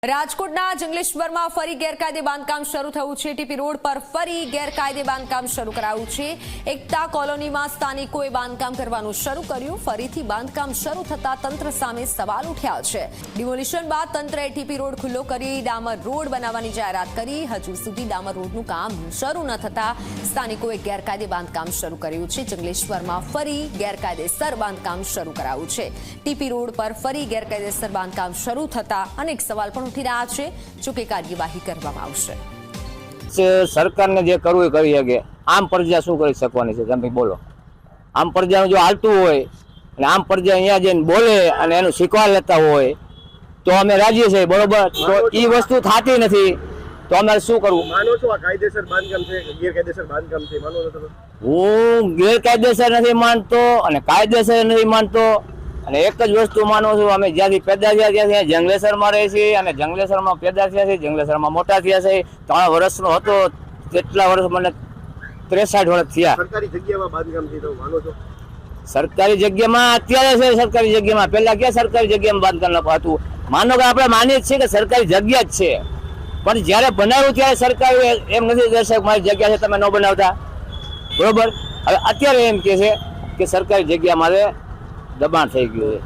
રાજકોટના જંગલેશ્વરમાં ફરી ગેરકાયદે બાંધકામ શરૂ થયું છે। ટીપી રોડ પર ફરી ગેરકાયદે બાંધકામ શરૂ કરાયું છે। એકતા કોલોનીમાં સ્થાનિકોએ બાંધકામ કરવાનું શરૂ કર્યું। ફરીથી બાંધકામ શરૂ થતા તંત્ર સામે સવાલ ઉઠ્યા છે। ડિમોલિશન બાદ તંત્રએ ટીપી રોડ ખુલ્લો કરી ડામર રોડ બનાવવાની જાહેરાત કરી। હજુ સુધી ડામર રોડનું કામ શરૂ ન થતા સ્થાનિકોએ ગેરકાયદે બાંધકામ શરૂ કર્યું છે। જંગલેશ્વરમાં ફરી ગેરકાયદેસર બાંધકામ શરૂ કરાયું છે। ટીપી રોડ પર ફરી ગેરકાયદેસર બાંધકામ શરૂ થતા અનેક સવાલ પણ ઉઠી રહ્યા છે। જો કે કાર્યવાહી કરવામાં આવશે। સરકારને જે કરવું એ કરી શકે, આમ પ્રજા શું કરી શકવાની છે તમે બોલો? આમ પ્રજાનું જો હાલતું હોય અને આમ પ્રજા અહીંયા જઈને બોલે અને એનું શીખવા લેતા હોય તો અમે રાજી છીએ, બરોબર? તો એ વસ્તુ થતી નથી તો અમારે શું કરવું? માનો છો આ કાયદેસર બાંધકામ છે કે ગેરકાયદેસર બાંધકામ છે? માનો છો તમે? હું ગેરકાયદેસર નથી માનતો અને કાયદેસર નથી માનતો, અને એક જ વસ્તુ માનું છું, અમે જ્યાંથી પેદા થયા ત્યાંથી જંગલેશ્વરમાં રહીએ છીએ અને જંગલેશ્વરમાં પેદા થયા છીએ, જંગલેશ્વરમાં મોટા થયા છે। 3 વર્ષનો હતો કેટલા વર્ષ, મને 63 વર્ષ થયા। સરકારી જગ્યામાં બાંધકામ છે તો માનો છો? સરકારી જગ્યામાં અત્યારે છે, સરકારી જગ્યામાં પહેલા ક્યાં સરકારી જગ્યામાં બાંધકામ હતું? માનો કે આપણે માનીએ છીએ કે સરકારી જગ્યા જ છે, પણ જ્યારે બનાવ્યું ત્યારે સરકારે એમ નથી દર્શક મારી જગ્યા છે તમે ન બનાવતા, બરોબર? હવે અત્યારે એમ કે છે કે સરકારી જગ્યા મારે દબાણ થઈ ગયું છે।